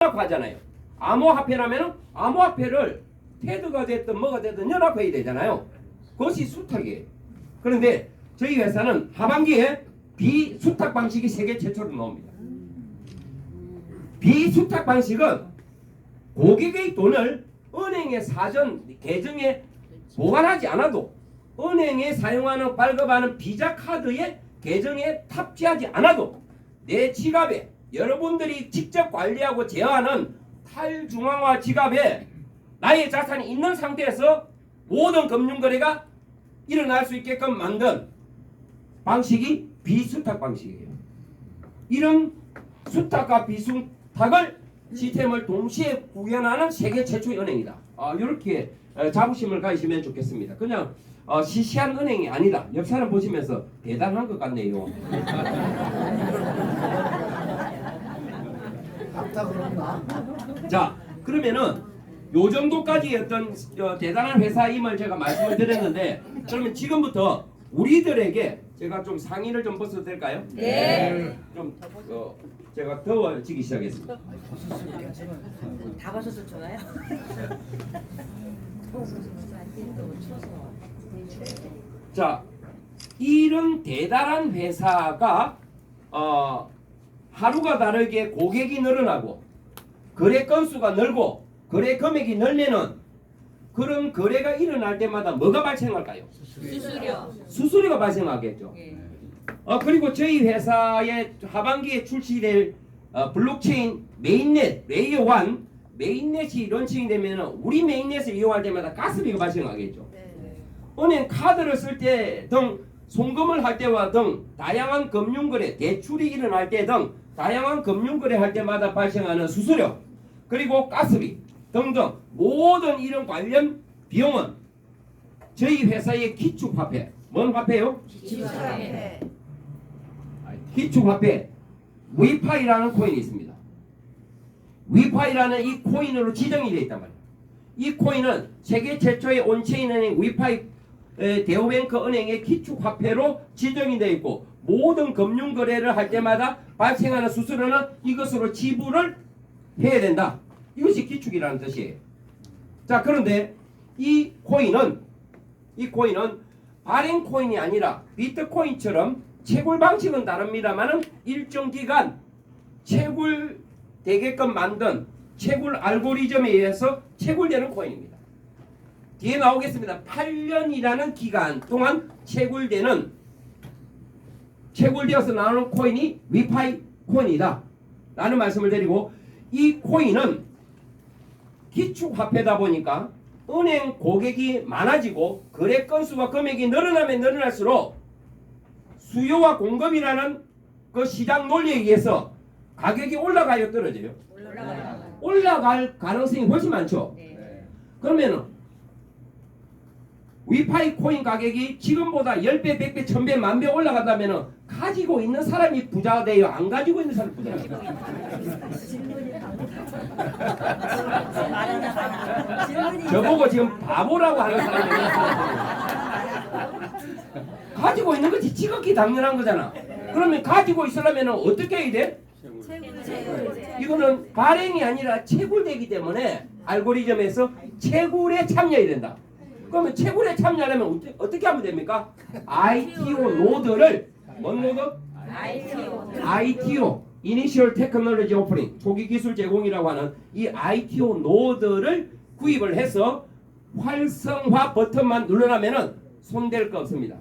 연합화잖아요. 암호화폐라면 암호화폐를 테드가 됐든 뭐가 됐든 연합해야 되잖아요. 그것이 수탁이에요. 그런데 저희 회사는 하반기에 비수탁 방식이 세계 최초로 나옵니다. 비수탁 방식은 고객의 돈을 은행의 사전 계정에 보관하지 않아도 은행에 사용하는 발급하는 비자 카드의 계정에 탑재하지 않아도 내 지갑에 여러분들이 직접 관리하고 제어하는 탈중앙화 지갑에 나의 자산이 있는 상태에서 모든 금융거래가 일어날 수 있게끔 만든 방식이 비수탁 방식이에요. 이런 수탁과 비수탁을 시스템을 동시에 구현하는 세계 최초의 은행이다. 이렇게 자부심을 가지시면 좋겠습니다. 그냥 시시한 은행이 아니다. 역사를 보시면서 대단한 것 같네요. 자, 그러면은 요 정도까지 어떤 대단한 회사임을 제가 말씀을 드렸는데, 그러면 지금부터 우리들에게 제가 좀 상의를 좀 벗어도 될까요? 네. 좀 제가 더워지기 시작했습니다. 다 벗어도 좋아요. 자, 이런 대단한 회사가 하루가 다르게 고객이 늘어나고 거래 건수가 늘고 거래 금액이 늘면은 그런 거래가 일어날 때마다 뭐가 발생할까요? 수수료가 발생하겠죠. 그리고 저희 회사의 하반기에 출시될 블록체인 메인넷 레이어 1 메인넷이 런칭이 되면 우리 메인넷을 이용할 때마다 가스비가 발생하겠죠. 은행 카드를 쓸 때 등 송금을 할 때와 등 다양한 금융거래 대출이 일어날 때 등 다양한 금융거래 할 때마다 발생하는 수수료 그리고 가스비 등등 모든 이런 관련 비용은 저희 회사의 기축화폐 뭔 화폐요? 기축화폐 위파이라는 코인이 있습니다. 위파이라는 이 코인으로 지정이 되어 있단 말이에요. 이 코인은 세계 최초의 온체인 은행 위파이 대우뱅크 은행의 기축화폐로 지정이 되어 있고 모든 금융거래를 할 때마다 발생하는 수수료는 이것으로 지불을 해야 된다. 이것이 기축이라는 뜻이에요. 자, 그런데 이 코인은 발행 코인이 아니라 비트코인처럼 채굴 방식은 다릅니다만은 일정 기간 채굴되게끔 만든 채굴 알고리즘에 의해서 채굴되는 코인입니다. 뒤에 나오겠습니다. 8년이라는 기간 동안 채굴되어서 나오는 코인이 위파이 코인이다 라는 말씀을 드리고, 이 코인은 기축화폐다 보니까 은행 고객이 많아지고 거래 건수와 금액이 늘어나면 늘어날수록 수요와 공급이라는 그 시장 논리에 의해서 가격이 올라가요, 떨어져요? 올라갈 가능성이 훨씬 많죠. 그러면 위파이 코인 가격이 지금보다 10배, 100배, 1000배, 만배 올라간다면 가지고 있는 사람이 부자가 돼요? 안 가지고 있는 사람이 부자가 돼요? 저보고 지금 바보라고 하는 사람이 가지고 있는 것이 지극히 당연한 거잖아. 그러면 가지고 있으려면 어떻게 해야 돼? 이거는 발행이 아니라 채굴되기 때문에 알고리즘에서 채굴에 참여해야 된다. 그러면 채굴에 참여하려면 어떻게 하면 됩니까? ITO 노드를 뭔 노드? ITO Initial Technology Offering 초기 기술 제공이라고 하는 이 ITO 노드를 구입을 해서 활성화 버튼만 눌러라면은 손댈 거 없습니다.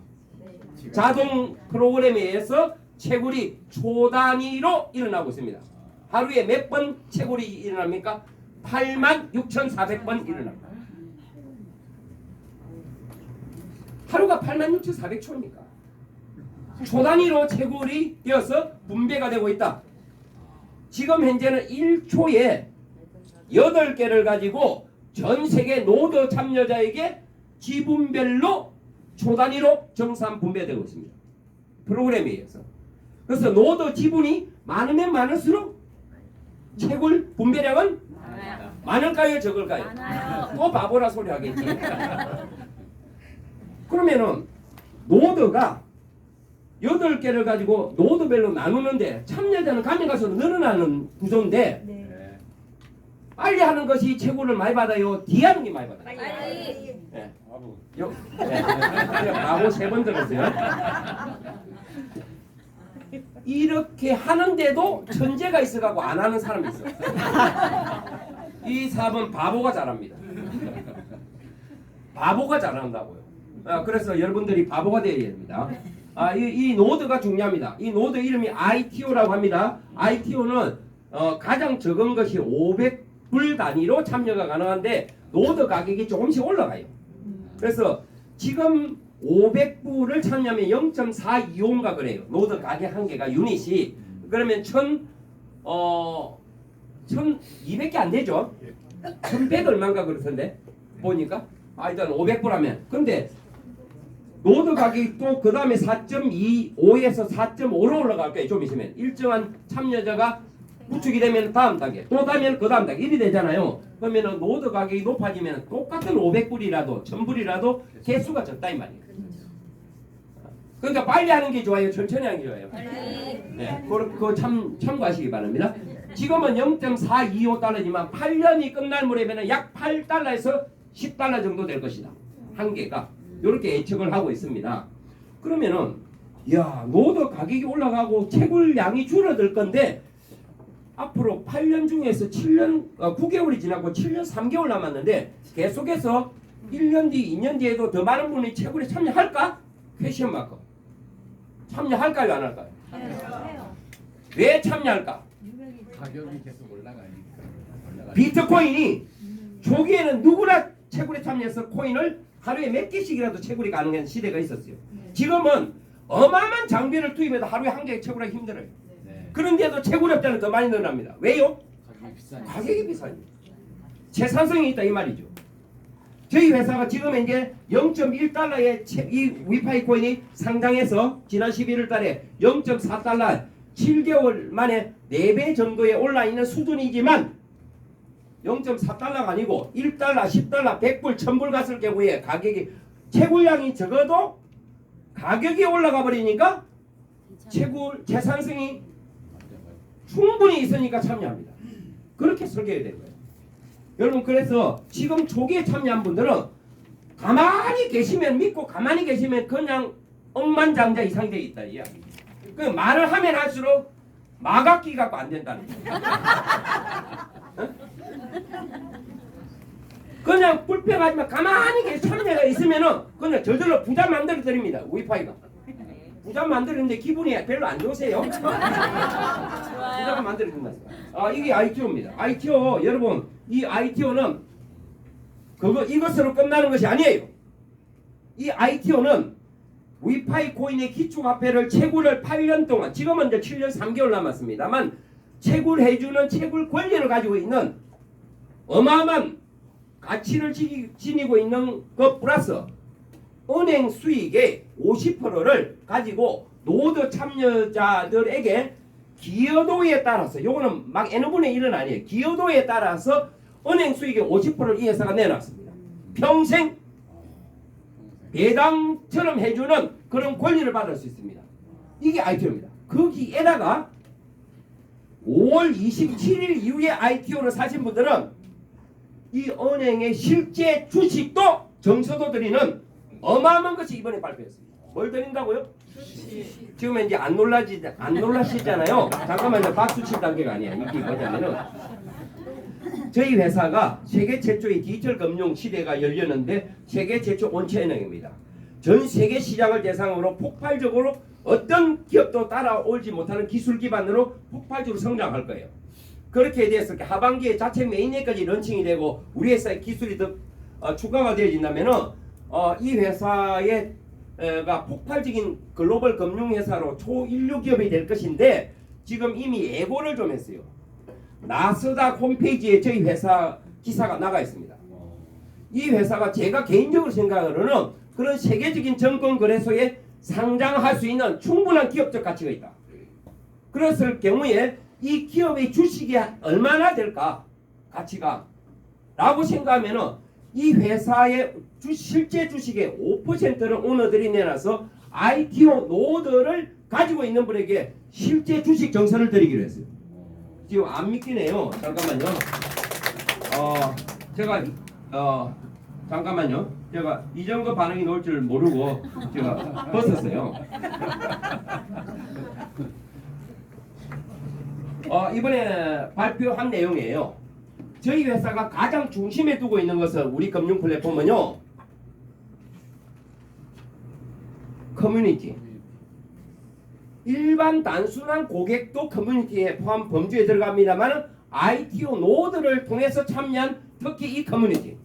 자동 프로그램에 의해서 채굴이 초단위로 일어나고 있습니다. 하루에 몇 번 채굴이 일어납니까? 86,400번 일어납니다. 하루가 86,400초입니까? 초단위로 채굴이 되어서 분배가 되고 있다. 지금 현재는 1초에 8개를 가지고 전 세계 노드 참여자에게 지분별로 초단위로 정산 분배되고 있습니다. 프로그램에 의해서. 그래서 노드 지분이 많으면 많을수록 채굴 분배량은 많을까요? 적을까요? 또 바보라 소리 하겠지. 그러면은 노드가 8개를 가지고 노드별로 나누는데 참여자는 가면 갈수록 늘어나는 구조인데 빨리 하는 것이 최고를 많이 받아요? 뒤에 하는 게 많이 받아요? 빨리. 네. 바보 3번 들었어요. 이렇게 하는데도 천재가 있어가고 안 하는 사람이 있어. 이 4번 바보가 잘합니다. 바보가 잘한다고요. 그래서 여러분들이 바보가 되어야 됩니다. 이 노드가 중요합니다. 이 노드 이름이 ITO라고 합니다. ITO는 가장 적은 것이 500불 단위로 참여가 가능한데 노드 가격이 조금씩 올라가요. 그래서 지금 500불을 참여하면 0.425인가 그래요. 노드 가격 한 개가 유닛이. 그러면 1200개 안 되죠? 1100 얼마인가 그렇던데 보니까 일단 500불 하면. 근데 노드 가격이 또 그 다음에 4.25에서 4.5로 올라갈 거예요. 좀 있으면 일정한 참여자가 구축이 되면 다음 단계, 또 다면 그 다음 단계 이리 되잖아요. 그러면은 노드 가격이 높아지면 똑같은 500불이라도 1000불이라도 개수가 적다 이 말이에요. 그러니까 빨리 하는 게 좋아요, 천천히 하는 게 좋아요? 네, 그거 참고하시기 바랍니다. 지금은 0.425달러지만 8년이 끝날 무렵에는 약 8달러에서 10달러 정도 될 것이다. 한 개가. 이렇게 예측을 하고 있습니다. 그러면은 노드 가격이 올라가고 채굴량이 줄어들 건데 앞으로 8년 중에서 9개월이 지나고 7년 3개월 남았는데 계속해서 1년 뒤, 2년 뒤에도 더 많은 분이 채굴에 참여할까? 퀘션 마크. 참여할까요? 안 할까요? 왜 참여할까? 가격이 계속 올라가니까. 비트코인이 초기에는 누구나 채굴에 참여해서 코인을 하루에 몇 개씩이라도 채굴이 가능한 시대가 있었어요. 지금은 어마어마한 장비를 투입해도 하루에 한 개 채굴하기 힘들어요. 네. 그런데도 채굴업자는 더 많이 늘어납니다. 왜요? 가격이 비싸니까. 가격이 비싸니까. 재산성이 있다 이 말이죠. 저희 회사가 지금 이제 0.1달러의 이 위파이 코인이 상장해서 지난 11월 달에 0.4달러 7개월 만에 4배 정도에 올라 있는 수준이지만 0.4달러가 아니고 1달러, 10달러, 100불, 1000불 갔을 경우에 가격이 채굴량이 적어도 가격이 올라가 버리니까 채굴 재산성이 충분히 있으니까 참여합니다. 그렇게 설계해야 되는 거예요. 여러분 그래서 지금 초기에 참여한 분들은 가만히 계시면 믿고 가만히 계시면 그냥 억만장자 이상이 되어 있다 이야. 그 말을 하면 할수록 마각기 갖고 안 된다는 거예요. 그냥 불평하지만 가만히 참여가 있으면은 그냥 저절로 부자 만들어 드립니다. 위파이가 부자 만들었는데 기분이 별로 안 좋으세요? 부자가 만들어 준다. 이게 ITO입니다. ITO 여러분 이 ITO는 이것으로 끝나는 것이 아니에요. 이 ITO는 위파이 코인의 기초화폐를 채굴을 8년 동안 지금은 이제 7년 3개월 남았습니다만 채굴해주는 채굴 권리를 가지고 있는 어마어마한 가치를 지니고 있는 것 플러스 은행 수익의 50%를 가지고 노드 참여자들에게 기여도에 따라서 요거는 막 N분의 1은 아니에요. 기여도에 따라서 은행 수익의 50%를 이 회사가 내놨습니다. 평생 배당처럼 해주는 그런 권리를 받을 수 있습니다. 이게 ITO입니다. 거기에다가 5월 27일 이후에 ITO를 사신 분들은 이 은행의 실제 주식도 정서도 드리는 어마어마한 것이 이번에 발표했습니다. 뭘 드린다고요? 지금 이제 안 놀라시잖아요. 잠깐만 이제 박수 칠 단계가 아니야. 이게 뭐냐면은 저희 회사가 세계 최초의 디지털 금융 시대가 열렸는데 세계 최초 온체은행입니다. 전 세계 시장을 대상으로 폭발적으로 어떤 기업도 따라오지 못하는 기술 기반으로 폭발적으로 성장할 거예요. 그렇게 돼서 하반기에 자체 메인넷까지 런칭이 되고 우리 회사의 기술이 더 추가가 되어진다면은 이 회사의 가 폭발적인 글로벌 금융회사로 초인류 기업이 될 것인데 지금 이미 예고를 좀 했어요. 나스닥 홈페이지에 저희 회사 기사가 나가 있습니다. 이 회사가 제가 개인적으로 생각하로는 그런 세계적인 증권거래소에 상장할 수 있는 충분한 기업적 가치가 있다. 그랬을 경우에 이 기업의 주식이 얼마나 될까 가치가 라고 생각하면은 이 회사의 실제 주식의 5%를 오너들이 내놔서 ITO 노드를 가지고 있는 분에게 실제 주식 정산을 드리기로 했어요. 지금 안 믿기네요. 잠깐만요. 제가 잠깐만요. 제가 이 정도 반응이 나올 줄 모르고 제가 벗었어요. 이번에 발표한 내용이에요. 저희 회사가 가장 중심에 두고 있는 것은 우리 금융 플랫폼은요, 커뮤니티. 일반 단순한 고객도 커뮤니티에 포함 범주에 들어갑니다만 ITO 노드를 통해서 참여한 특히 이 커뮤니티.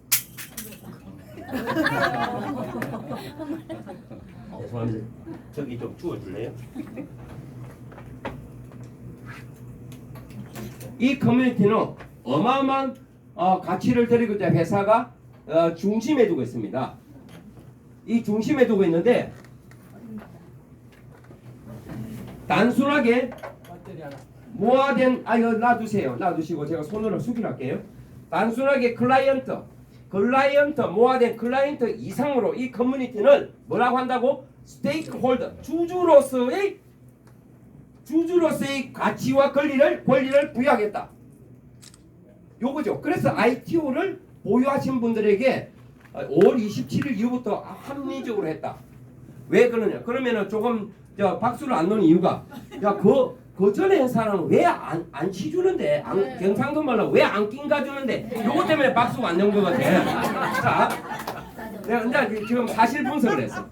죄송합니다. 저기 좀 주워줄래요? 이 커뮤니티는 어마어마한 가치를 드리고 있는 회사가 중심에 두고 있습니다. 이 중심에 두고 있는데 단순하게 모아된 이거 놔두세요. 놔두시고 제가 손으로 수길할게요. 단순하게 클라이언트 모아된 클라이언트 이상으로 이 커뮤니티는 뭐라고 한다고? 스테이크홀더 주주로서의 가치와 권리를 부여하겠다. 요거죠. 그래서 ITO를 보유하신 분들에게 5월 27일 이후부터 합리적으로 했다. 왜 그러냐? 그러면은 조금 박수를 안 놓는 이유가 그 전에 회사는 왜 안 치주는데 경상도 말로 왜 안 낑가주는데 요거 때문에 박수가 안 나온 것 같아. 자, 내가 이제 지금 사실 분석을 했어.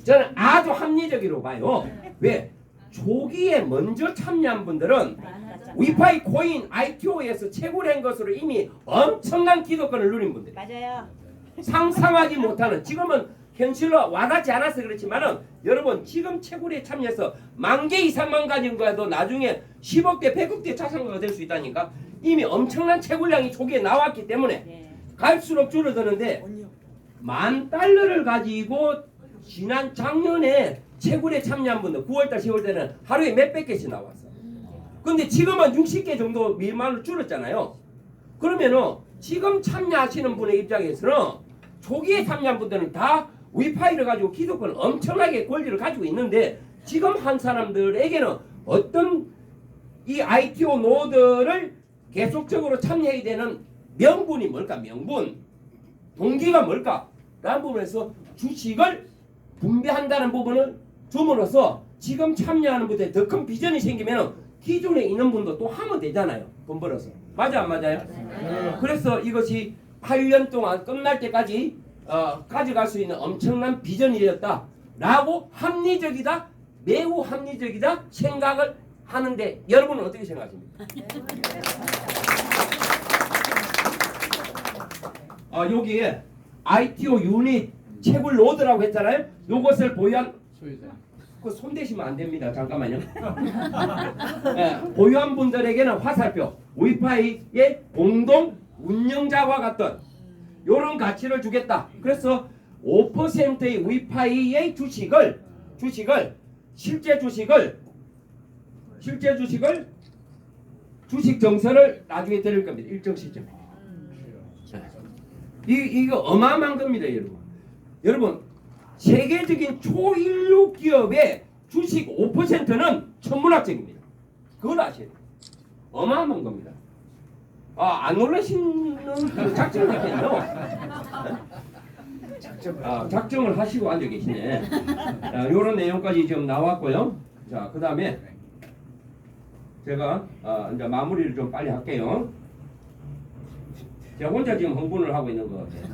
저는 아주 합리적으로 봐요. 왜? 초기에 먼저 참여한 분들은 위파이 코인 ITO에서 채굴한 것으로 이미 엄청난 기득권을 누린 분들. 맞아요. 상상하지 못하는, 지금은 현실로 와닿지 않아서 그렇지만은 여러분 지금 채굴에 참여해서 10,000개 이상만 가진 거라도 나중에 10억대 100억대 자산가가 될 수 있다니까. 이미 엄청난 채굴량이 초기에 나왔기 때문에 갈수록 줄어드는데 $10,000를 가지고 지난 작년에 채굴에 참여한 분들 9월달 10월달에는 하루에 몇백 개씩 나왔어. 근데 지금은 60개 정도 미만으로 줄었잖아요. 그러면은 지금 참여하시는 분의 입장에서는 초기에 참여한 분들은 다 위파이를 가지고 기득권 엄청나게 권리를 가지고 있는데 지금 한 사람들에게는 어떤 이 ITO 노드를 계속적으로 참여해야 되는 명분이 뭘까? 동기가 뭘까? 라는 부분에서 주식을 분배한다는 부분을 줌으로써 지금 참여하는 분들에 더 큰 비전이 생기면 기존에 있는 분도 또 하면 되잖아요. 돈 벌어서. 맞아 안 맞아요? 그래서 이것이 8년 동안 끝날 때까지 가져갈 수 있는 엄청난 비전이었다라고 합리적이다, 매우 합리적이다 생각을 하는데 여러분은 어떻게 생각하십니까? 여기에 ITO 유닛 채굴 로드라고 했잖아요. 요것을 보유한 소유자. 그 손대시면 안 됩니다. 잠깐만요. 네, 보유한 분들에게는 화살표, 위파이의 공동 운영자와 같은 이런 가치를 주겠다. 그래서 5%의 위파이의 실제 주식 정서를 나중에 드릴 겁니다. 일정 시점. 이거 어마어마한 겁니다, 여러분. 세계적인 초일류 기업의 주식 5%는 천문학적입니다. 그걸 아셔야 돼요. 어마어마한 겁니다. 안 놀라시는 그 작정을 했겠네요. 작정을 하시고 앉아 계시네. 이런 내용까지 지금 나왔고요. 자, 그 다음에 제가 이제 마무리를 좀 빨리 할게요. 제가 혼자 지금 흥분을 하고 있는 것 같아요.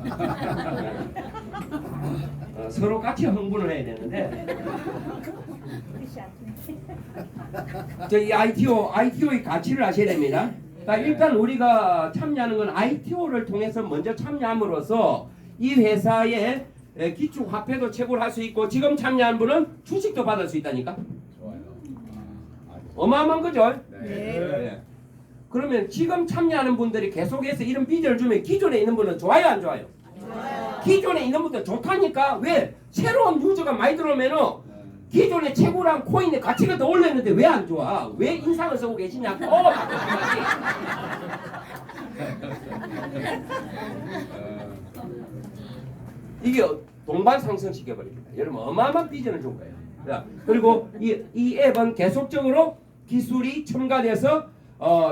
서로 같이 흥분을 해야 되는데 저희 ITO의 가치를 아셔야 됩니다. 그러니까 일단 우리가 참여하는 건 ITO를 통해서 먼저 참여함으로써 이 회사의 기축 화폐도 채굴할 수 있고 지금 참여한 분은 주식도 받을 수 있다니까. 좋아요. 어마어마한 거죠. 네. 그러면 지금 참여하는 분들이 계속해서 이런 비전을 주면 기존에 있는 분은 좋아요 안 좋아요? 기존에 있는 분들 좋다니까. 왜? 새로운 유저가 많이 들어오면은 기존에 채굴한 코인의 가치가 더 올랐는데 왜 안 좋아? 왜 인상을 쓰고 계시냐고. 이게 동반 상승시켜버립니다. 여러분 어마어마한 비전을 준 거예요. 자, 그리고 이 앱은 계속적으로 기술이 첨가돼서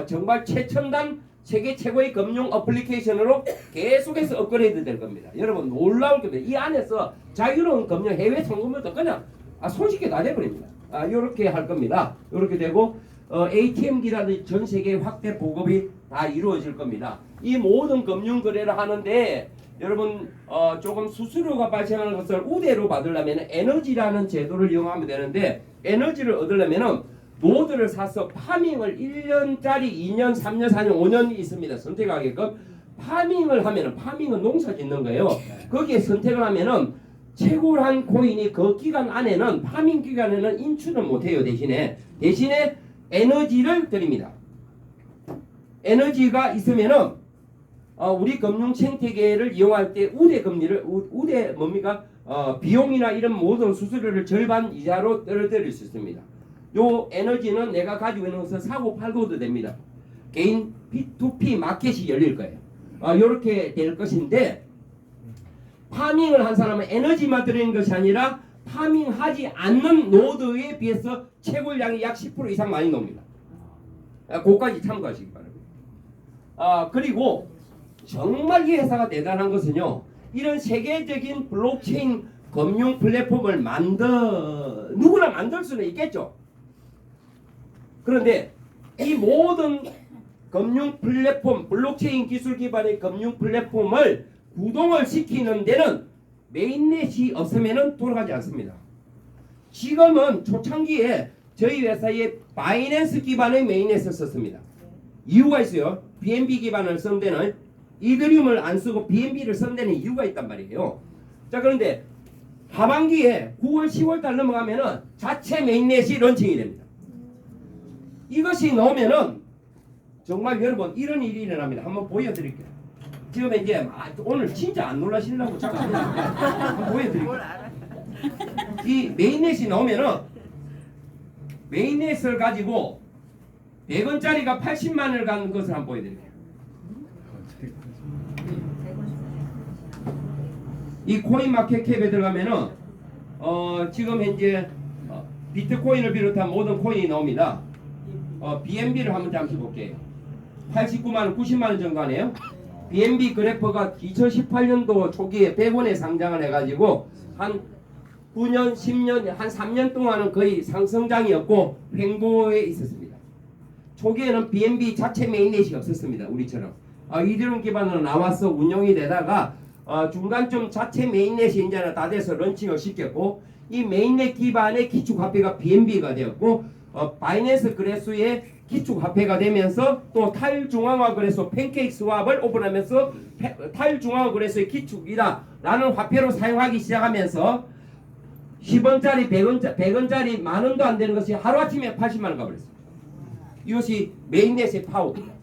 정말 최첨단 세계 최고의 금융 어플리케이션으로 계속해서 업그레이드 될 겁니다. 여러분 놀라울 겁니다. 이 안에서 자유로운 금융 해외 송금도 그냥 손쉽게 다 돼버립니다. 이렇게 할 겁니다. 이렇게 되고 ATM 기라든지 전 세계 확대 보급이 다 이루어질 겁니다. 이 모든 금융 거래를 하는데 여러분 조금 수수료가 발생하는 것을 우대로 받으려면 에너지라는 제도를 이용하면 되는데 에너지를 얻으려면은 노드를 사서 파밍을 1년짜리 2년, 3년, 4년, 5년이 있습니다. 선택하게끔 파밍을 하면은 파밍은 농사 짓는 거예요. 거기에 선택을 하면은 채굴한 코인이 그 기간 안에는 파밍 기간에는 인출을 못해요. 대신에 에너지를 드립니다. 에너지가 있으면은 우리 금융 생태계를 이용할 때 우대 금리를 우대 뭡니까? 비용이나 이런 모든 수수료를 절반 이자로 떨어뜨릴 수 있습니다. 요 에너지는 내가 가지고 있는 것을 사고 팔고도 됩니다. 개인 P2P 마켓이 열릴 거예요. 이렇게 될 것인데 파밍을 한 사람은 에너지만 들어있는 것이 아니라 파밍하지 않는 노드에 비해서 채굴량이 약 10% 이상 많이 나옵니다. 그거까지 참고하시기 바랍니다. 그리고 정말 이 회사가 대단한 것은요. 이런 세계적인 블록체인 금융 플랫폼을 누구나 만들 수는 있겠죠. 그런데 이 모든 금융 플랫폼, 블록체인 기술 기반의 금융 플랫폼을 구동을 시키는 데는 메인넷이 없으면 돌아가지 않습니다. 지금은 초창기에 저희 회사에 바이낸스 기반의 메인넷을 썼습니다. 이유가 있어요. BNB 기반을 쓴 데는 이더리움을 안 쓰고 BNB를 쓴 데는 이유가 있단 말이에요. 자, 그런데 하반기에 9월, 10월 달 넘어가면은 자체 메인넷이 런칭이 됩니다. 이것이 나오면은 정말 여러분 이런 일이 일어납니다. 한번 보여드릴게요. 지금 이제 오늘 진짜 안 놀라시려고 잠깐 한번 보여드릴게요. 이 메인넷이 나오면은 메인넷을 가지고 100원짜리가 80만을 가는 것을 한번 보여드릴게요. 이 코인마켓캡에 들어가면은 지금 현재 비트코인을 비롯한 모든 코인이 나옵니다. BNB를 한번 잠시 볼게요. 89만원, 90만원 정도 하네요. BNB 그래퍼가 2018년도 초기에 100원에 상장을 해가지고 한 9년, 10년, 한 3년 동안은 거의 상승장이었고 횡보에 있었습니다. 초기에는 BNB 자체 메인넷이 없었습니다. 우리처럼. 이더리움 기반으로 나와서 운영이 되다가 중간쯤 자체 메인넷이 이제는 다 돼서 런칭을 시켰고 이 메인넷 기반의 기축화폐가 BNB가 되었고 바이낸스 거래소의 기축화폐가 되면서 또 타일중앙화 거래소 팬케이크 스왑을 오픈하면서 타일중앙화 거래소의 기축이다 라는 화폐로 사용하기 시작하면서 10원짜리 100원짜리 만원도 안 되는 것이 하루아침에 80만원 가버렸습니다. 이것이 메인넷의 파워입니다.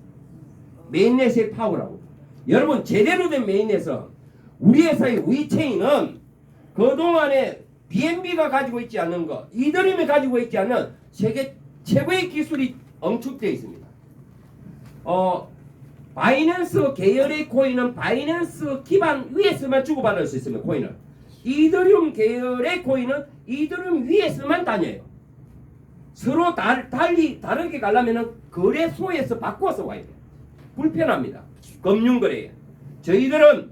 메인넷의 파워라고. 여러분 제대로 된 메인넷은 우리 회사의 위체인은 그동안에 BNB가 가지고 있지 않은 것, 이더리움이 가지고 있지 않은 세계 최고의 기술이 응축되어 있습니다. 바이낸스 계열의 코인은 바이낸스 기반 위에서만 주고받을 수 있습니다. 코인을. 이더리움 계열의 코인은 이더리움 위에서만 다녀요. 서로 다르게 가려면 거래소에서 바꿔서 와야 돼요. 불편합니다. 금융거래에. 저희들은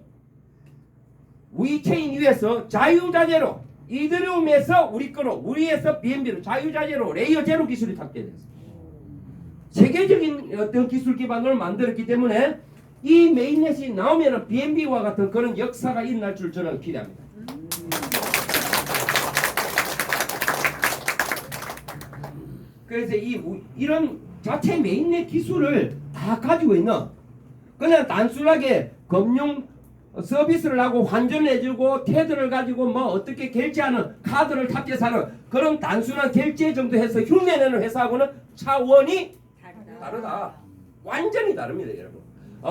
위체인 위에서 자유자재로 이더리움에서 우리 거로 우리에서 BNB로 자유자재로 레이어 제로 기술이 탑재됐습니다. 세계적인 어떤 기술 기반을 만들었기 때문에 이 메인넷이 나오면 BNB와 같은 그런 역사가 일어날 줄 저는 기대합니다. 그래서 이런 자체 메인넷 기술을 다 가지고 있는 그냥 단순하게 금융 서비스를 하고 환전을 해주고 테드를 가지고 뭐 어떻게 결제하는 카드를 탑재하는 그런 단순한 결제 정도 해서 흉내내는 회사하고는 차원이 다르다. 완전히 다릅니다, 여러분.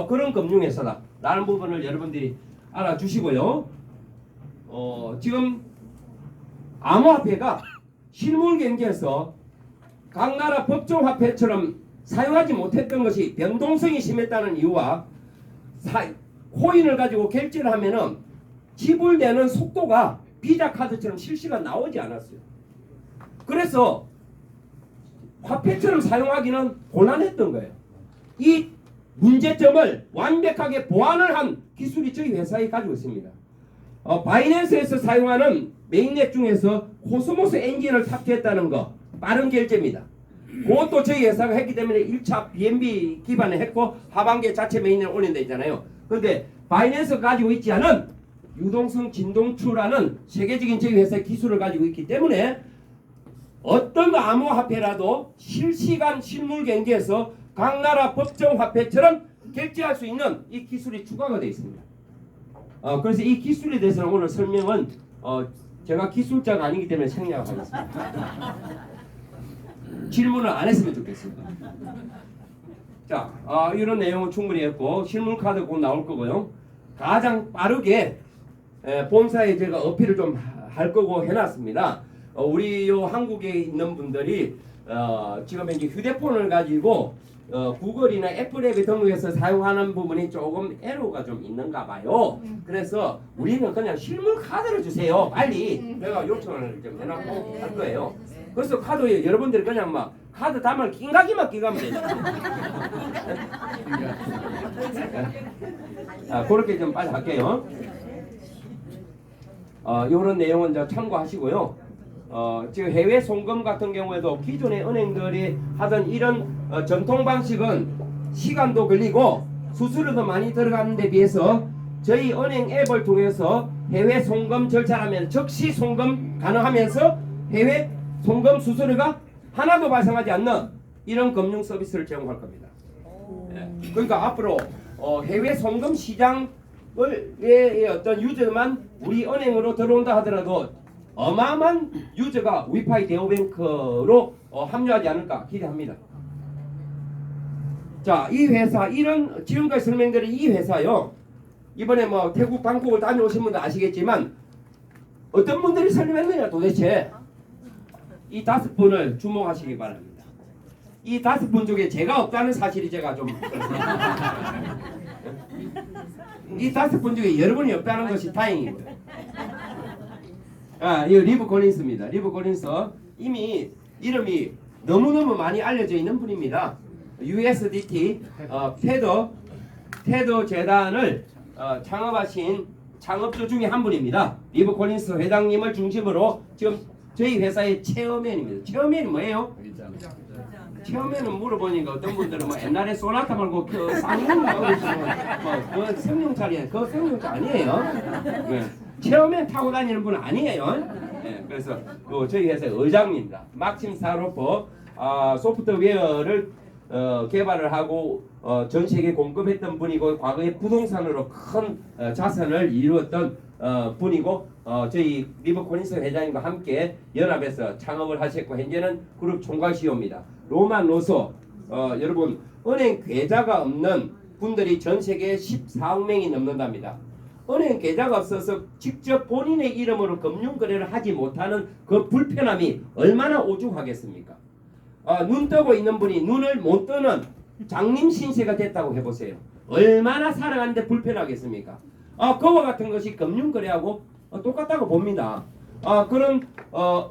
그런 금융회사다 라는 부분을 여러분들이 알아주시고요. 지금 암호화폐가 실물경제에서 각 나라 법정화폐처럼 사용하지 못했던 것이 변동성이 심했다는 이유와 코인을 가지고 결제를 하면은 지불되는 속도가 비자 카드처럼 실시간 나오지 않았어요. 그래서 화폐처럼 사용하기는 곤란했던 거예요. 이 문제점을 완벽하게 보완을 한 기술이 저희 회사에 가지고 있습니다. 바이낸스에서 사용하는 메인넷 중에서 코스모스 엔진을 탑재했다는 거 빠른 결제입니다. 그것도 저희 회사가 했기 때문에 1차 BNB 기반에 했고 하반기에 자체 메인넷을 올린다 있잖아요. 그런데 바이낸스가 가지고 있지 않은 유동성 진동추라는 세계적인 저희 회사의 기술을 가지고 있기 때문에 어떤 암호화폐라도 실시간 실물 경기에서 각 나라 법정 화폐처럼 결제할 수 있는 이 기술이 추가가 되어 있습니다. 그래서 이 기술에 대해서는 오늘 설명은 제가 기술자가 아니기 때문에 생략하겠습니다. 질문을 안 했으면 좋겠습니다. 자, 이런 내용은 충분히 했고 실물 카드 곧 나올 거고요. 가장 빠르게 본사에 제가 어필을 좀 할 거고 해놨습니다. 우리 요 한국에 있는 분들이 지금 이제 휴대폰을 가지고 구글이나 애플 앱에 등록해서 사용하는 부분이 조금 에러가 좀 있는가 봐요. 그래서 우리는 그냥 실물 카드를 주세요. 빨리. 내가 요청을 좀 해놓고 할 거예요. 그래서 카드에 여러분들이 그냥 막 카드 담을 낑가기만 끼가면 되죠. 그렇게 좀 빨리 할게요. 이런 내용은 이제 참고하시고요. 지금 해외 송금 같은 경우에도 기존의 은행들이 하던 이런 전통 방식은 시간도 걸리고 수수료도 많이 들어가는 데 비해서 저희 은행 앱을 통해서 해외 송금 절차하면 즉시 송금 가능하면서 해외 송금 수수료가 하나도 발생하지 않는 이런 금융 서비스를 제공할 겁니다. 그러니까 앞으로 해외 송금 시장의 어떤 유저만 우리 은행으로 들어온다 하더라도 어마어마한 유저가 위파이 네오뱅크로 합류하지 않을까 기대합니다. 자, 이 회사 이런 지금까지 설명드린 이 회사요. 이번에 뭐 태국 방콕을 다녀오신 분들 아시겠지만 어떤 분들이 설명했느냐 도대체 이 5분을 주목하시기 바랍니다. 이 5분 중에 제가 없다는 사실이 제가 좀 이 5분 중에 여러분이 없다는 것이 다행이고요. 이 리브 콜린스입니다. 리브 콜린스 이미 이름이 너무너무 많이 알려져 있는 분입니다. USDT 테더 재단을 창업하신 창업주 중에 한 분입니다. 리브 콜린스 회장님을 중심으로 지금 저희 회사의 체어맨입니다. 체어맨이 뭐예요? 처음에는 물어보니까 어떤 분들은 뭐 옛날에 소나타 말고 그 쌍용인가 그 승용차리 그 승용차 아니에요. 네. 처음에 타고 다니는 분은 아니에요. 네. 그래서 저희 회사의 의장입니다. 막심 사로포 소프트웨어를 개발을 하고 전 세계에 공급했던 분이고 과거에 부동산으로 큰 자산을 이루었던 분이고 저희 리브 콜린스 회장님과 함께 연합해서 창업을 하셨고 현재는 그룹 총괄 CEO입니다. 로만 로소 여러분 은행 계좌가 없는 분들이 전 세계에 14억 명이 넘는답니다. 은행 계좌가 없어서 직접 본인의 이름으로 금융 거래를 하지 못하는 그 불편함이 얼마나 오죽하겠습니까? 눈 뜨고 있는 분이 눈을 못 뜨는 장님 신세가 됐다고 해보세요. 얼마나 살아가는데 불편하겠습니까? 그와 같은 것이 금융 거래하고 똑같다고 봅니다. 그런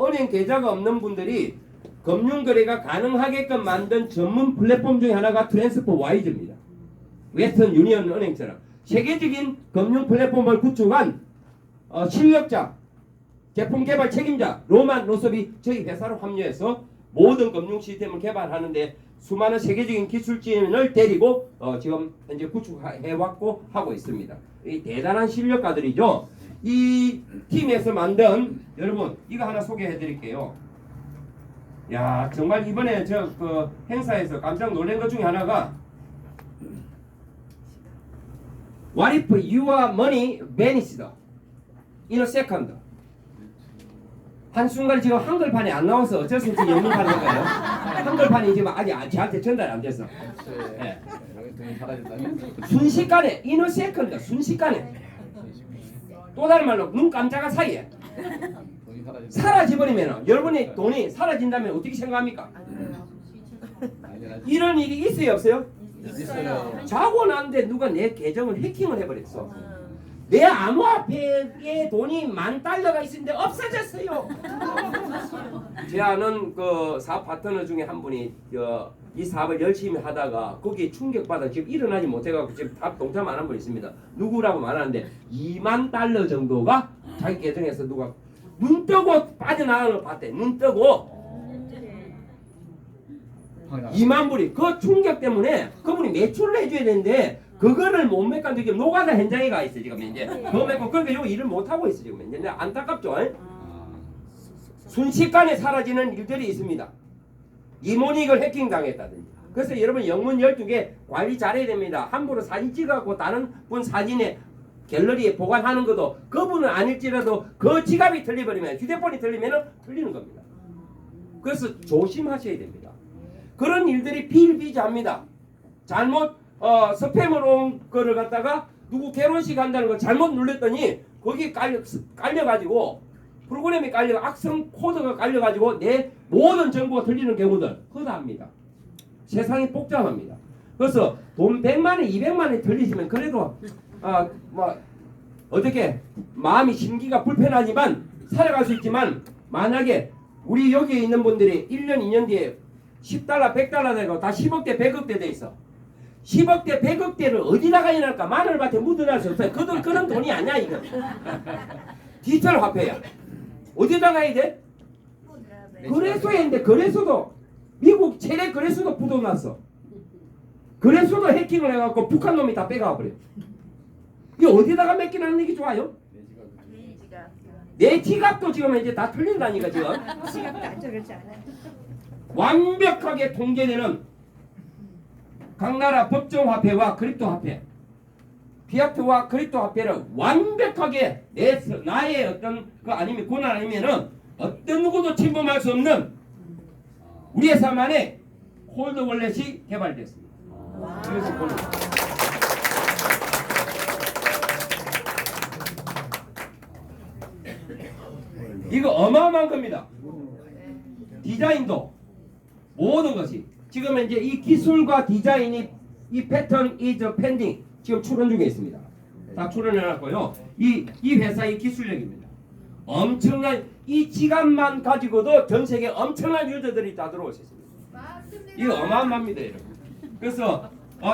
은행 계좌가 없는 분들이 금융 거래가 가능하게끔 만든 전문 플랫폼 중에 하나가 트랜스퍼 와이즈입니다. 웨스턴 유니언 은행처럼 세계적인 금융 플랫폼을 구축한 실력자, 제품 개발 책임자 로만 로섭이 저희 회사로 합류해서 모든 금융 시스템을 개발하는데 수많은 세계적인 기술진을 데리고 지금 현재 구축해왔고 하고 있습니다. 이 대단한 실력가들이죠. 이 팀에서 만든 여러분 이거 하나 소개해드릴게요. 야 정말 이번에 저 그 행사에서 깜짝 놀란 것 중에 하나가 What if your money vanished in a second? 한순간 지금 한글판이 안 나와서 어쩔 수 없이 영문판 한 거예요. 한글판이 지금 아직 저한테 전달이 안 돼서. 네. 순식간에 in a second 순식간에 또 다른 말로 눈 깜짝할 사이에 사라져버리면 여러분의 돈이 사라진다면 어떻게 생각합니까? 이런 일이 있어요 없어요? 있어요. 자고 난데 누가 내 계정을 해킹을 해버렸어. 내 암호화폐에 돈이 $10,000가 있었는데 없어졌어요. 제 아는 그 사업 파트너 중에 한 분이 이 사업을 열심히 하다가 거기에 충격받아 지금 일어나지 못해가지고 지금 답 동참 안 한 분 있습니다. 누구라고 말하는데 $20,000 정도가 자기 계정에서 누가 눈 뜨고 빠져나가는 걸 봤대. 눈 뜨고 2만 불이 그 충격 때문에 그분이 매출을 해줘야 되는데 그거를 못 메꿔도 지금 노가다 현장에 가 있어 지금 이제 그거 메고 그러니까 요 일을 못 하고 있어 지금 이제 안타깝죠. 순식간에 사라지는 일들이 있습니다. 이모닉을 해킹 당했다든지. 그래서 여러분 영문 12개 관리 잘해야 됩니다. 함부로 사진 찍어갖고 다른 분 사진에 갤러리에 보관하는 것도 그분은 아닐지라도 그 지갑이 틀려버리면 휴대폰이 틀리면 틀리는 겁니다. 그래서 조심하셔야 됩니다. 그런 일들이 비일비재합니다. 잘못 스팸으로 온 거를 갖다가 누구 결혼식 한다는 거 잘못 눌렀더니 거기 깔려가지고 프로그램이 깔려 악성 코드가 깔려가지고 내 모든 정보가 틀리는 경우들 허다합니다. 세상이 복잡합니다. 그래서 돈 100만 원, 200만 원이 틀리시면 그래도 뭐 어떻게 마음이 심기가 불편하지만 살아갈 수 있지만 만약에 우리 여기에 있는 분들이 1년, 2년 뒤에 $10, $100 되고 다 10억대, 100억대 돼 있어. 10억대, 100억대를 어디다가 해놨을까? 마늘밭에 묻어날 수 없어요. 그런 돈이 아니야 이거. 디지털 화폐야. 어디다가 해야 돼? 거래소에 있는데 거래소도 미국 최대 거래소도 부도났어. 거래소도 해킹을 해갖고 북한 놈이 다 빼가 버려. 이게 어디다가 맡기는 게 좋아요? 내 지갑도 지금 이제 다 틀린다니까 지금. 지갑도 안전하지 않아요. 완벽하게 통제되는 각 나라 법정 화폐와 크립토 화폐, 피아트와 크립토 화폐를 완벽하게 나의 어떤 그 아니면 권한 아니면은 어떤 누구도 침범할 수 없는 우리 회사만의 콜드 월렛이 개발됐습니다. 그래서 콜드. 이거 어마어마한 겁니다. 디자인도 모든 것이 지금 이제 이 기술과 디자인이 이 패턴 이저 펜딩 지금 출원 중에 있습니다. 다 출원해놨고요. 이 회사의 기술력입니다. 엄청난 이 지갑만 가지고도 전 세계 엄청난 유저들이 다 들어올 수 있습니다. 이거 어마어마합니다, 여러분. 그래서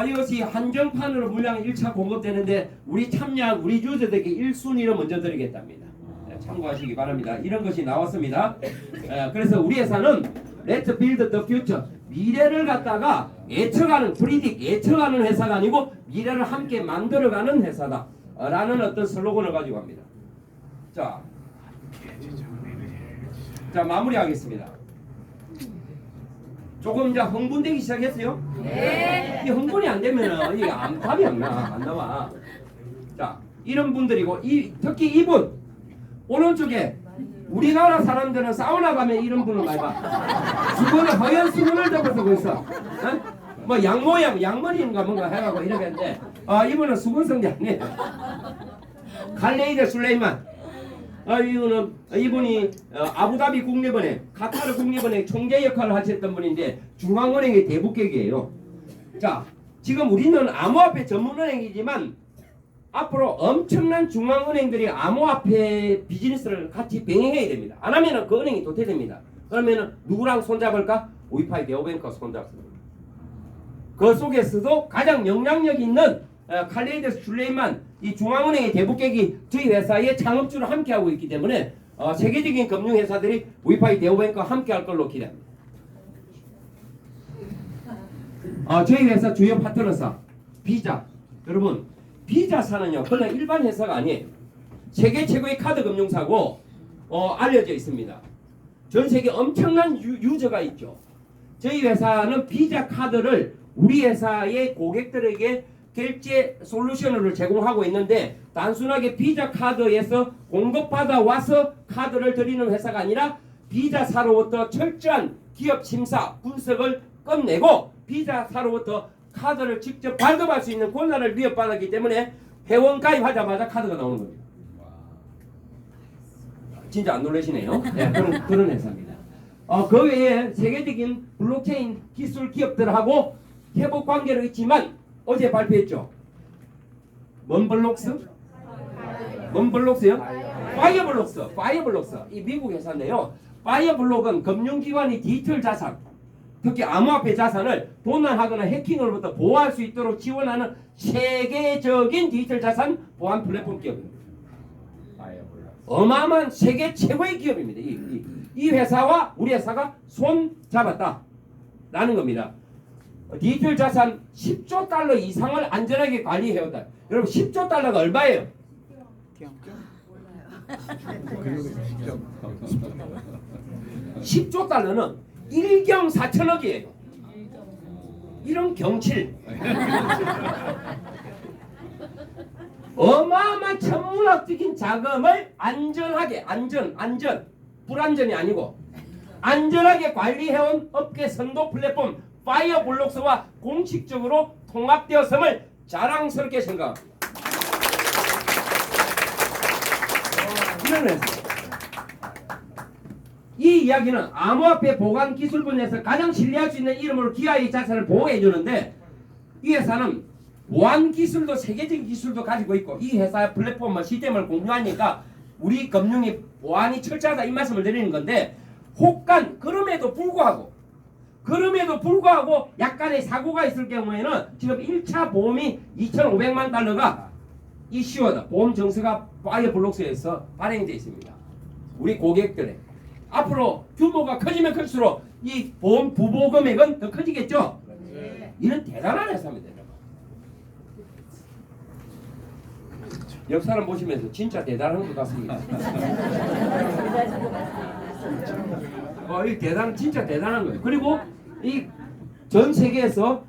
이것이 한정판으로 물량 1차 공급되는데 우리 참여한 우리 유저들에게 1순위로 먼저 드리겠답니다. 참고하시기 바랍니다. 이런 것이 나왔습니다. 그래서 우리 회사는 Let's Build the Future, 미래를 갖다가 예측하는 프리딕 예측하는 회사가 아니고 미래를 함께 만들어가는 회사다 라는 어떤 슬로건을 가지고 합니다. 자 마무리하겠습니다. 조금 이제 흥분되기 시작했어요? 네. 이 흥분이 안 되면은 이게 답이 안 나와. 자 이런 분들이고 특히 이분 오른쪽에 우리나라 사람들은 사우나 가면 이런 분을 많이 봐. 수건에 허연 수건을 접어서 거 있어. 뭐 양모양 양머리인가 뭔가 해가고 이렇게 했는데 이분은 수건성대 아니에요. 칼레이드 술레이만. 이분이 아부다비 국내은행, 카타르 국내은행 총재 역할을 하셨던 분인데 중앙은행의 대북객이에요. 자, 지금 우리는 암호화폐 전문은행이지만 앞으로 엄청난 중앙은행들이 암호화폐 비즈니스를 같이 병행해야 됩니다. 안 하면은 그 은행이 도태됩니다. 그러면은 누구랑 손잡을까? 위파이 네오뱅크와 손잡습니다. 그 속에서도 가장 영향력 있는 칼레이드 슐레이만 이 중앙은행의 대북객이 저희 회사의 창업주로 함께하고 있기 때문에 세계적인 금융회사들이 위파이 네오뱅크와 함께할 걸로 기대합니다. 저희 회사 주요 파트너사 비자. 여러분 비자사는요 그냥 일반 회사가 아니에요. 세계 최고의 카드 금융사고 알려져 있습니다. 전 세계 엄청난 유저가 있죠. 저희 회사는 비자 카드를 우리 회사의 고객들에게 결제 솔루션을 제공하고 있는데 단순하게 비자 카드에서 공급받아 와서 카드를 드리는 회사가 아니라 비자사로부터 철저한 기업 심사 분석을 끝내고 비자사로부터 카드를 직접 발급할 수 있는 권한을 위협받았기 때문에 회원 가입하자마자 카드가 나오는 겁니다. 진짜 안 놀라시네요. 네, 그런 회사입니다. 그 외에 세계적인 블록체인 기술 기업들하고 협업 관계를 있지만 어제 발표했죠. 뭔 블록스? 뭔 블록스요? 파이어블록스. 이 미국 회사인데요. 파이어블록은 금융기관이 디지털 자산 특히 암호화폐 자산을 도난하거나 해킹으로부터 보호할 수 있도록 지원하는 세계적인 디지털 자산 보안 플랫폼 기업입니다. 어마어마한 세계 최고의 기업입니다. 이 회사와 우리 회사가 손 잡았다라는 겁니다. 디지털 자산 10조 달러 이상을 안전하게 관리해온다. 여러분 10조 달러가 얼마예요? 10조 달러는 1경 4천억이에요. 이런 경칠. 어마어마한 천문학적인 자금을 안전하게 불안전이 아니고 안전하게 관리해온 업계 선도 플랫폼 파이어블록스와 공식적으로 통합되었음을 자랑스럽게 생각합니다. 이런 회사. 이 이야기는 암호화폐 보관 기술 분야에서 가장 신뢰할 수 있는 이름으로 기아의 자산을 보호해 주는데 이 회사는 보안 기술도 세계적인 기술도 가지고 있고 이 회사의 플랫폼과 시스템을 공유하니까 우리 금융이 보안이 철저하다 이 말씀을 드리는 건데 혹간 그럼에도 불구하고 약간의 사고가 있을 경우에는 지금 1차 보험이 2,500만 달러가 이슈어다 보험 정수가 파이어블록스에서 발행되어 있습니다. 우리 고객들의 앞으로 규모가 커지면 클수록 이 보험 부보 금액은 더 커지겠죠. 이런 대단한 회사입니다. 옆 사람 보시면서 진짜 대단한 것 같습니다. 이 진짜 대단한 거예요. 그리고 이 전 세계에서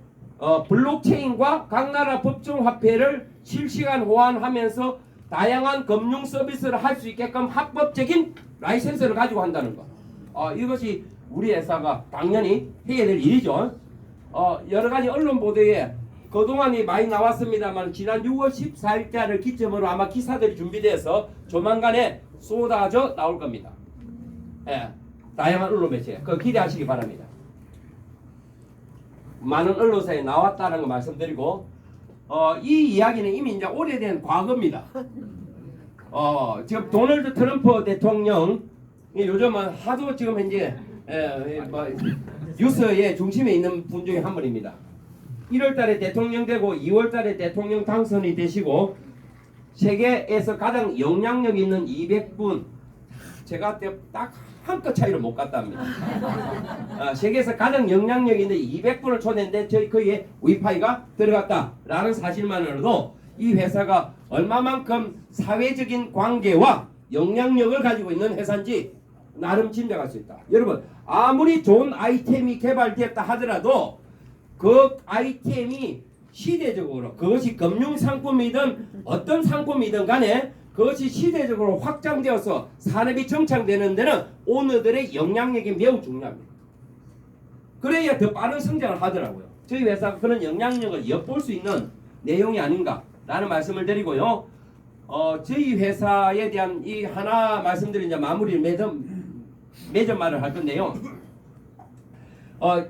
블록체인과 각 나라 법정 화폐를 실시간 호환하면서 다양한 금융 서비스를 할 수 있게끔 합법적인 라이센스를 가지고 한다는 거. 이것이 우리 회사가 당연히 해야 될 일이죠. 여러 가지 언론 보도에 그동안이 많이 나왔습니다만 지난 6월 14일자를 기점으로 아마 기사들이 준비돼서 조만간에 쏟아져 나올 겁니다. 예, 다양한 언론 매체 그거 기대하시기 바랍니다. 많은 언론사에 나왔다는 거 말씀드리고 이 이야기는 이미 이제 오래된 과거입니다. 지금 도널드 트럼프 대통령 요즘은 하도 지금 현재 뉴스의 중심에 있는 분 중에 한 분입니다. 1월달에 대통령 되고 2월달에 대통령 당선이 되시고 세계에서 가장 영향력 있는 200분 제가 딱 한 끗 차이로 못 갔답니다. 세계에서 가장 영향력 있는 200분을 초대했는데 저희 거기에 위파이가 들어갔다라는 사실만으로도 이 회사가 얼마만큼 사회적인 관계와 영향력을 가지고 있는 회사인지 나름 짐작할 수 있다. 여러분 아무리 좋은 아이템이 개발되었다 하더라도 그 아이템이 시대적으로 그것이 금융상품이든 어떤 상품이든 간에 그것이 시대적으로 확장되어서 산업이 정착되는 데는 오너들의 영향력이 매우 중요합니다. 그래야 더 빠른 성장을 하더라고요. 저희 회사가 그런 영향력을 엿볼 수 있는 내용이 아닌가라는 말씀을 드리고요. 저희 회사에 대한 이 하나 말씀드린 이제 마무리를 매점 말을 할 건데요.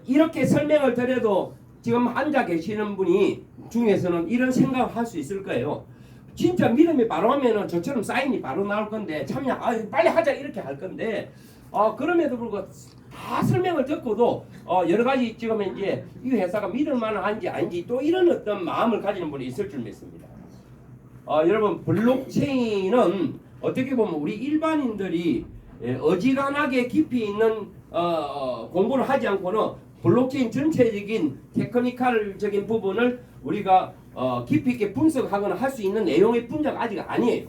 이렇게 설명을 드려도 지금 앉아 계시는 분이 중에서는 이런 생각을 할 수 있을 거예요. 진짜 믿음이 바로 하면은 저처럼 사인이 바로 나올 건데 참여 빨리 하자 이렇게 할 건데 그럼에도 불구하고 다 설명을 듣고도 여러 가지 지금 이제 이 회사가 믿을 만한지 아닌지 또 이런 어떤 마음을 가지는 분이 있을 줄 믿습니다. 여러분 블록체인은 어떻게 보면 우리 일반인들이 어지간하게 깊이 있는 공부를 하지 않고는 블록체인 전체적인 테크니컬적인 부분을 우리가 깊이 있게 분석하거나 할 수 있는 내용의 분야가 아직 아니에요.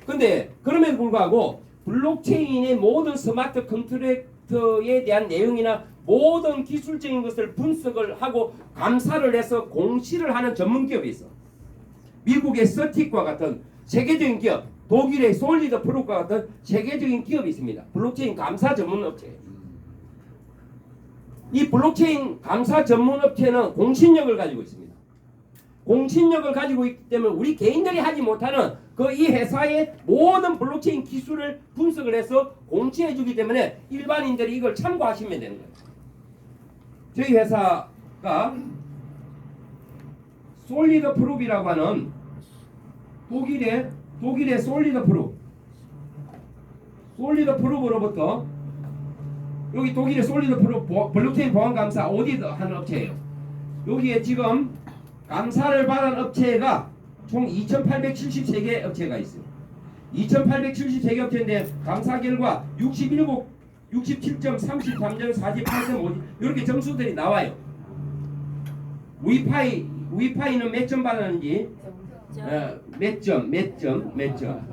근데 그럼에도 불구하고 블록체인의 모든 스마트 컨트랙터에 대한 내용이나 모든 기술적인 것을 분석을 하고 감사를 해서 공시를 하는 전문 기업이 있어. 미국의 서틱과 같은 세계적인 기업, 독일의 솔리드 프로과 같은 세계적인 기업이 있습니다. 블록체인 감사 전문 업체. 이 블록체인 감사 전문 업체는 공신력을 가지고 있습니다. 공신력을 가지고 있기 때문에 우리 개인들이 하지 못하는 그 이 회사의 모든 블록체인 기술을 분석을 해서 공시해 주기 때문에 일반인들이 이걸 참고하시면 되는 거예요. 저희 회사가 솔리드 프룹이라고 하는 독일의 솔리드 프룹으로부터 여기 독일의 솔리드 블록체인 보안 감사 오디트 하는 업체예요. 여기에 지금 감사를 받은 업체가 총 2,873개 업체가 있어요. 2,873개 업체인데 감사 결과 67점, 33점, 48점, 이렇게 점수들이 나와요. 위파이는 몇 점 받았는지 몇 점.